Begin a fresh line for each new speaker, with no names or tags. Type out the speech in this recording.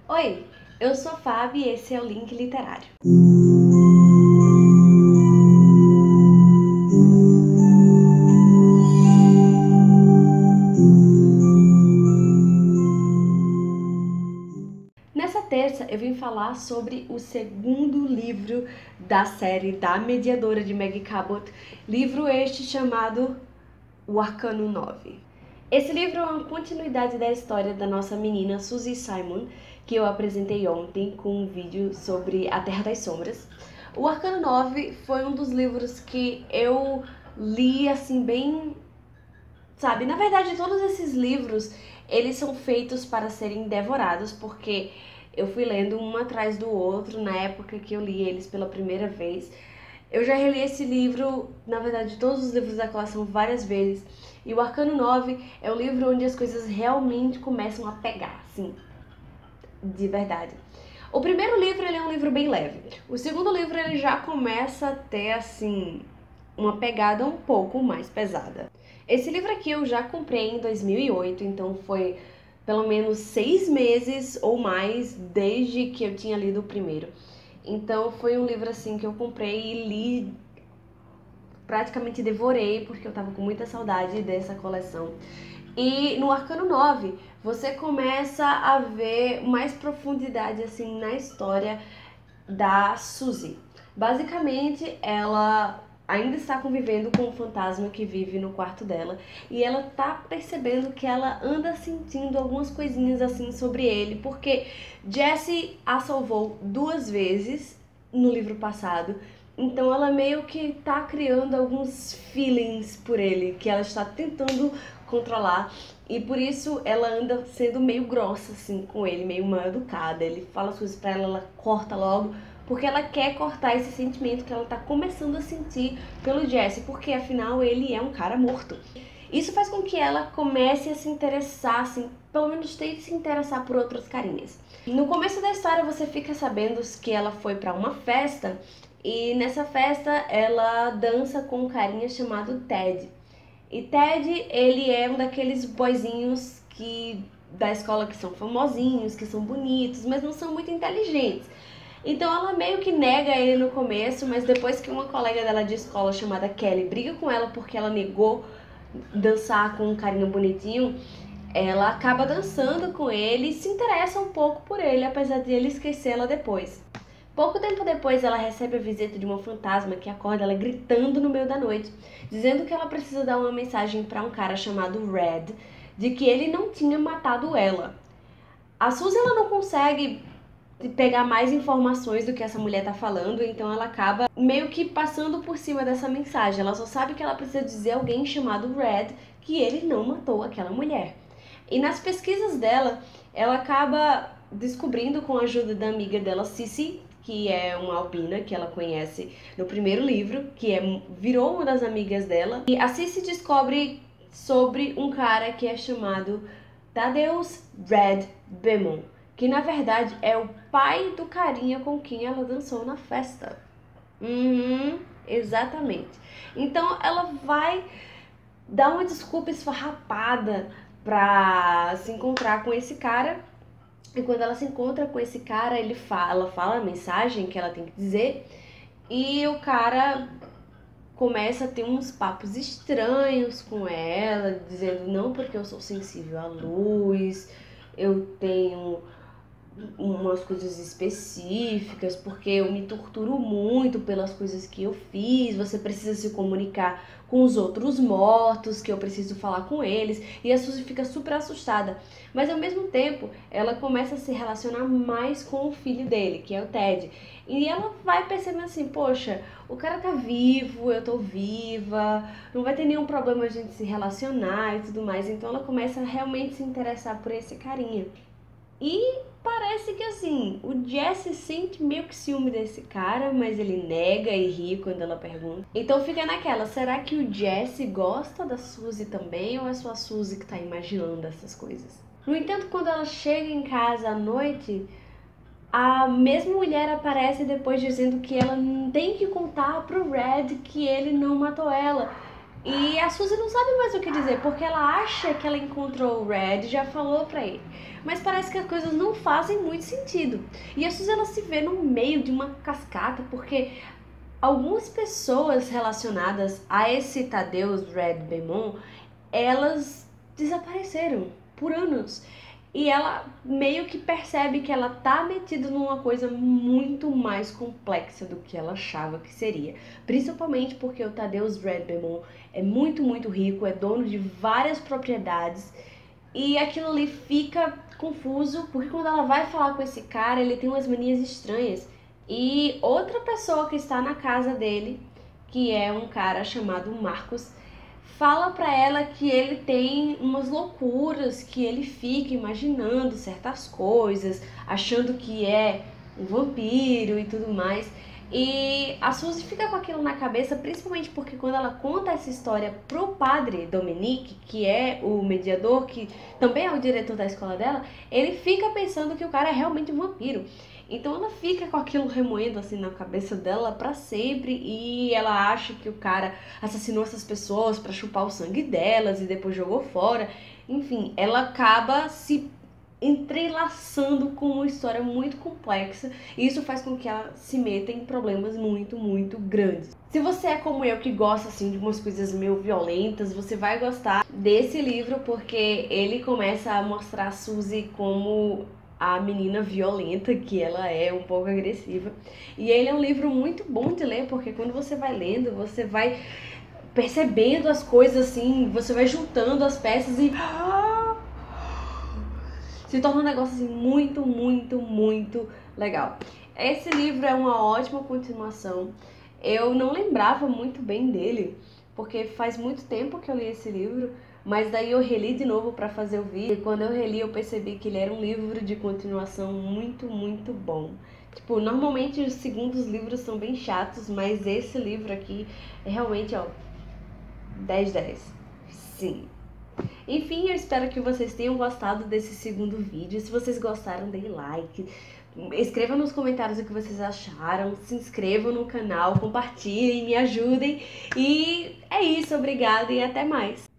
Oi, eu sou a Fábio e esse é o Link Literário. Nessa terça eu vim falar sobre o segundo livro da série da Mediadora de Meg Cabot, livro este chamado O Arcano 9. Esse livro é uma continuidade da história da nossa menina Suzy Simon, que eu apresentei ontem com um vídeo sobre A Terra das Sombras. O Arcano 9 foi um dos livros que eu li assim bem, sabe, na verdade todos esses livros, eles são feitos para serem devorados, porque eu fui lendo um atrás do outro na época que eu li eles pela primeira vez. Eu já reli esse livro, na verdade todos os livros da coleção várias vezes, e o Arcano 9 é o livro onde as coisas realmente começam a pegar, assim, de verdade. O primeiro livro ele é um livro bem leve. O segundo livro ele já começa a ter, assim, uma pegada um pouco mais pesada. Esse livro aqui eu já comprei em 2008, então foi pelo menos 6 meses ou mais desde que eu tinha lido o primeiro. Então foi um livro assim que eu comprei e li, praticamente devorei, porque eu tava com muita saudade dessa coleção. E no Arcano 9, você começa a ver mais profundidade assim na história da Suzy. Basicamente, ela ainda está convivendo com um fantasma que vive no quarto dela e ela tá percebendo que ela anda sentindo algumas coisinhas assim sobre ele, porque Jessie a salvou 2 vezes no livro passado. Então ela meio que tá criando alguns feelings por ele, que ela está tentando controlar. E por isso ela anda sendo meio grossa assim com ele, meio mal educada. Ele fala as coisas pra ela, ela corta logo, porque ela quer cortar esse sentimento que ela tá começando a sentir pelo Jesse, porque afinal ele é um cara morto. Isso faz com que ela comece a se interessar, assim, pelo menos tente se interessar por outros carinhas. No começo da história você fica sabendo que ela foi pra uma festa e nessa festa ela dança com um carinha chamado Ted. E Ted, ele é um daqueles boyzinhos da escola que são famosinhos, que são bonitos, mas não são muito inteligentes. Então ela meio que nega ele no começo, mas depois que uma colega dela de escola chamada Kelly briga com ela porque ela negou dançar com um carinha bonitinho, ela acaba dançando com ele e se interessa um pouco por ele, apesar de ele esquecê-la depois. Pouco tempo depois, ela recebe a visita de uma fantasma que acorda ela gritando no meio da noite, dizendo que ela precisa dar uma mensagem para um cara chamado Red, de que ele não tinha matado ela. A Suzy ela não consegue pegar mais informações do que essa mulher tá falando, então ela acaba meio que passando por cima dessa mensagem. Ela só sabe que ela precisa dizer a alguém chamado Red que ele não matou aquela mulher. E nas pesquisas dela, ela acaba descobrindo com a ajuda da amiga dela, Cici, que é uma albina que ela conhece no primeiro livro, virou uma das amigas dela. E a Cici descobre sobre um cara que é chamado Thaddeus Red Beaumont, que na verdade é o pai do carinha com quem ela dançou na festa. Exatamente. Então ela vai dar uma desculpa esfarrapada pra se encontrar com esse cara. E quando ela se encontra com esse cara, ela fala a mensagem que ela tem que dizer. E o cara começa a ter uns papos estranhos com ela, dizendo não porque eu sou sensível à luz, eu tenho umas coisas específicas, porque eu me torturo muito pelas coisas que eu fiz, você precisa se comunicar com os outros mortos, que eu preciso falar com eles, e a Suzy fica super assustada. Mas ao mesmo tempo, ela começa a se relacionar mais com o filho dele, que é o Ted. E ela vai percebendo assim, poxa, o cara tá vivo, eu tô viva, não vai ter nenhum problema a gente se relacionar e tudo mais. Então ela começa a realmente se interessar por esse carinha. E parece que assim, o Jesse sente meio que ciúme desse cara, mas ele nega e ri quando ela pergunta. Então fica naquela, será que o Jesse gosta da Suzy também ou é só a Suzy que tá imaginando essas coisas? No entanto, quando ela chega em casa à noite, a mesma mulher aparece depois dizendo que ela tem que contar pro Red que ele não matou ela. E a Suzy não sabe mais o que dizer, porque ela acha que ela encontrou o Red e já falou pra ele. Mas parece que as coisas não fazem muito sentido. E a Suzy, ela se vê no meio de uma cascata, porque algumas pessoas relacionadas a esse Thaddeus Red Beaumont, elas desapareceram por anos. E ela meio que percebe que ela tá metida numa coisa muito mais complexa do que ela achava que seria. Principalmente porque o Thaddeus Red Beaumont é muito, muito rico, é dono de várias propriedades. E aquilo ali fica confuso, porque quando ela vai falar com esse cara, ele tem umas manias estranhas. E outra pessoa que está na casa dele, que é um cara chamado Marcos, fala pra ela que ele tem umas loucuras, que ele fica imaginando certas coisas, achando que é um vampiro e tudo mais. E a Suzy fica com aquilo na cabeça, principalmente porque quando ela conta essa história pro padre Dominique, que é o mediador, que também é o diretor da escola dela, ele fica pensando que o cara é realmente um vampiro. Então ela fica com aquilo remoendo assim na cabeça dela pra sempre, e ela acha que o cara assassinou essas pessoas pra chupar o sangue delas e depois jogou fora. Enfim, ela acaba se entrelaçando com uma história muito complexa, e isso faz com que ela se meta em problemas muito, muito grandes. Se você é como eu, que gosta assim de umas coisas meio violentas, você vai gostar desse livro, porque ele começa a mostrar a Suzy como a menina violenta que ela é, um pouco agressiva. E ele é um livro muito bom de ler, porque quando você vai lendo, você vai percebendo as coisas assim, você vai juntando as peças e se torna um negócio assim muito, muito, muito legal. Esse livro é uma ótima continuação. Eu não lembrava muito bem dele, porque faz muito tempo que eu li esse livro, mas daí eu reli de novo para fazer o vídeo, e quando eu reli eu percebi que ele era um livro de continuação muito, muito bom. Tipo, normalmente os segundos livros são bem chatos, mas esse livro aqui é realmente, ó, 10/10. Sim. Enfim, eu espero que vocês tenham gostado desse segundo vídeo. Se vocês gostaram, deem like. Escrevam nos comentários o que vocês acharam. Se inscrevam no canal, compartilhem, me ajudem. E é isso, obrigada e até mais.